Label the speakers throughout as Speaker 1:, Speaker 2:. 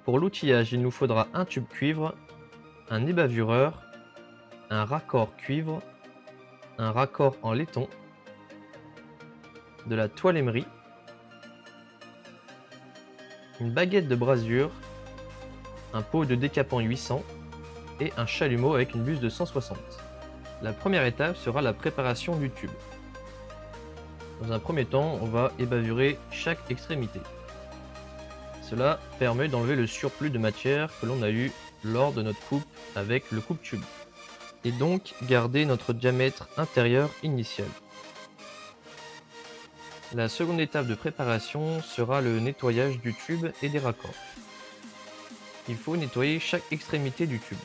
Speaker 1: Pour l'outillage, il nous faudra un tube cuivre, un ébavureur, un raccord cuivre, un raccord en laiton, de la toile émerie, une baguette de brasure, un pot de décapant 800 et un chalumeau avec une buse de 160. La première étape sera la préparation du tube. Dans un premier temps, on va ébavurer chaque extrémité. Cela permet d'enlever le surplus de matière que l'on a eu lors de notre coupe avec le coupe-tube, et donc garder notre diamètre intérieur initial. La seconde étape de préparation sera le nettoyage du tube et des raccords. Il faut nettoyer chaque extrémité du tube.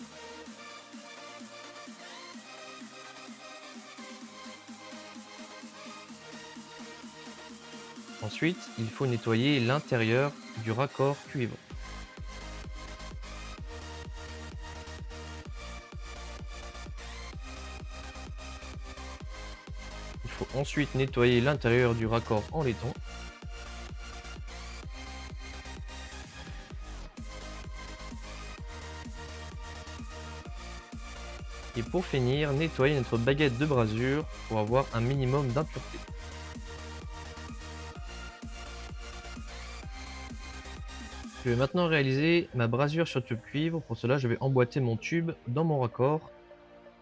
Speaker 1: Ensuite, il faut nettoyer l'intérieur du raccord cuivre. Il faut ensuite nettoyer l'intérieur du raccord en laiton. Et pour finir, nettoyer notre baguette de brasure pour avoir un minimum d'impureté. Je vais maintenant réaliser ma brasure sur tube cuivre. Pour cela, je vais emboîter mon tube dans mon raccord.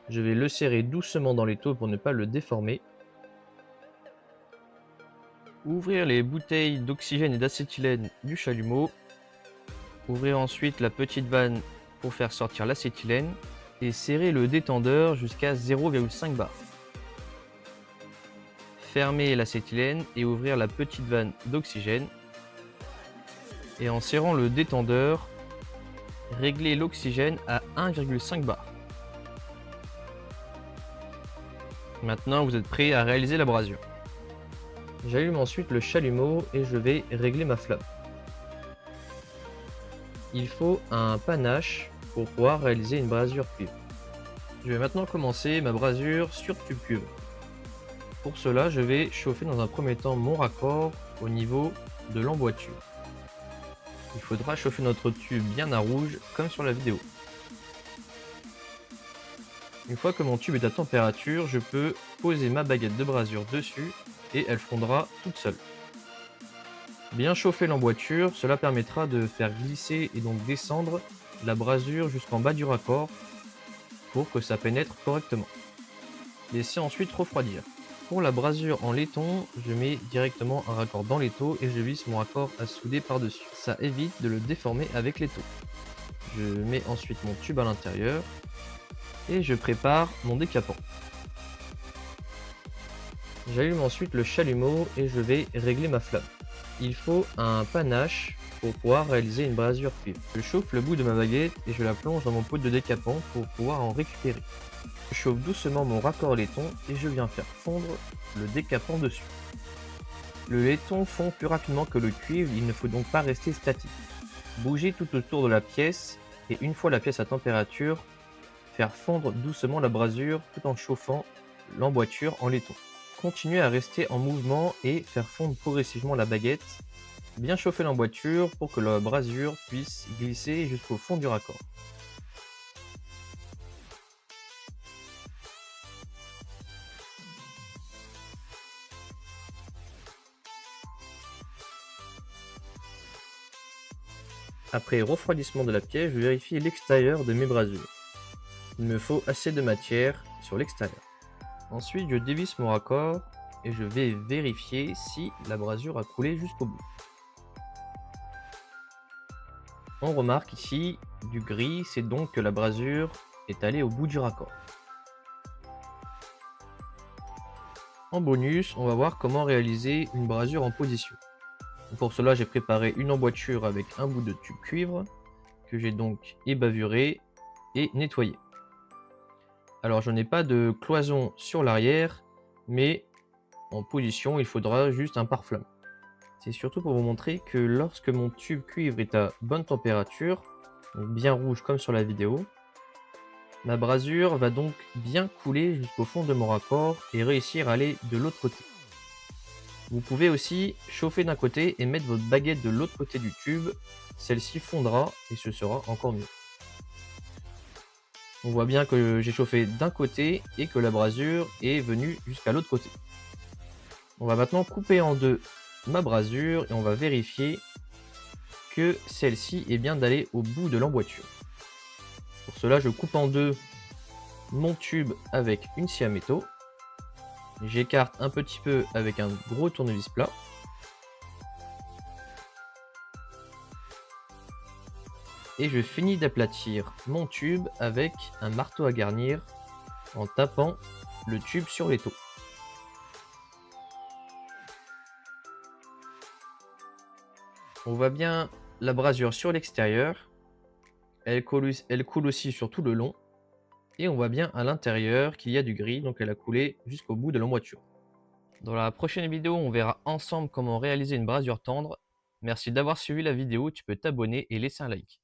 Speaker 1: Je vais le serrer doucement dans l'étau pour ne pas le déformer. Ouvrir les bouteilles d'oxygène et d'acétylène du chalumeau. Ouvrir ensuite la petite vanne pour faire sortir l'acétylène et serrer le détendeur jusqu'à 0,5 bar. Fermer l'acétylène et ouvrir la petite vanne d'oxygène. Et en serrant le détendeur, régler l'oxygène à 1,5 bar. Maintenant, vous êtes prêt à réaliser la brasure. J'allume ensuite le chalumeau et je vais régler ma flamme. Il faut un panache pour pouvoir réaliser une brasure cuivre. Je vais maintenant commencer ma brasure sur tube cuivre. Pour cela, je vais chauffer dans un premier temps mon raccord au niveau de l'emboîture. Il faudra chauffer notre tube bien à rouge comme sur la vidéo. Une fois que mon tube est à température, je peux poser ma baguette de brasure dessus et elle fondra toute seule. Bien chauffer l'emboîture, cela permettra de faire glisser et donc descendre la brasure jusqu'en bas du raccord pour que ça pénètre correctement. Laissez ensuite refroidir. Pour la brasure en laiton, je mets directement un raccord dans l'étau et je visse mon raccord à souder par-dessus. Ça évite de le déformer avec l'étau. Je mets ensuite mon tube à l'intérieur et je prépare mon décapant. J'allume ensuite le chalumeau et je vais régler ma flamme. Il faut un panache pour pouvoir réaliser une brasure cuivre. Je chauffe le bout de ma baguette et je la plonge dans mon pot de décapant pour pouvoir en récupérer. Je chauffe doucement mon raccord laiton et je viens faire fondre le décapant dessus. Le laiton fond plus rapidement que le cuivre, il ne faut donc pas rester statique. Bougez tout autour de la pièce et une fois la pièce à température, faire fondre doucement la brasure tout en chauffant l'emboîture en laiton. Continuez à rester en mouvement et faire fondre progressivement la baguette. Bien chauffer l'emboîture pour que la brasure puisse glisser jusqu'au fond du raccord. Après refroidissement de la pièce, je vérifie l'extérieur de mes brasures. Il me faut assez de matière sur l'extérieur. Ensuite, je dévisse mon raccord et je vais vérifier si la brasure a coulé jusqu'au bout. On remarque ici du gris, c'est donc que la brasure est allée au bout du raccord. En bonus, on va voir comment réaliser une brasure en position. Pour cela, j'ai préparé une emboîture avec un bout de tube cuivre que j'ai donc ébavuré et nettoyé. Alors, je n'ai pas de cloison sur l'arrière, mais en position, il faudra juste un pare-flamme. C'est surtout pour vous montrer que lorsque mon tube cuivre est à bonne température, donc bien rouge comme sur la vidéo, ma brasure va donc bien couler jusqu'au fond de mon raccord et réussir à aller de l'autre côté. Vous pouvez aussi chauffer d'un côté et mettre votre baguette de l'autre côté du tube. Celle-ci fondra et ce sera encore mieux. On voit bien que j'ai chauffé d'un côté et que la brasure est venue jusqu'à l'autre côté. On va maintenant couper en deux ma brasure et on va vérifier que celle-ci est bien d'aller au bout de l'emboîture. Pour cela, je coupe en deux mon tube avec une scie à métaux. J'écarte un petit peu avec un gros tournevis plat. Et je finis d'aplatir mon tube avec un marteau à garnir en tapant le tube sur l'étau. On voit bien la brasure sur l'extérieur. Elle coule aussi sur tout le long. Et on voit bien à l'intérieur qu'il y a du gris, donc elle a coulé jusqu'au bout de l'emboîture. Dans la prochaine vidéo, on verra ensemble comment réaliser une brasure tendre. Merci d'avoir suivi la vidéo, tu peux t'abonner et laisser un like.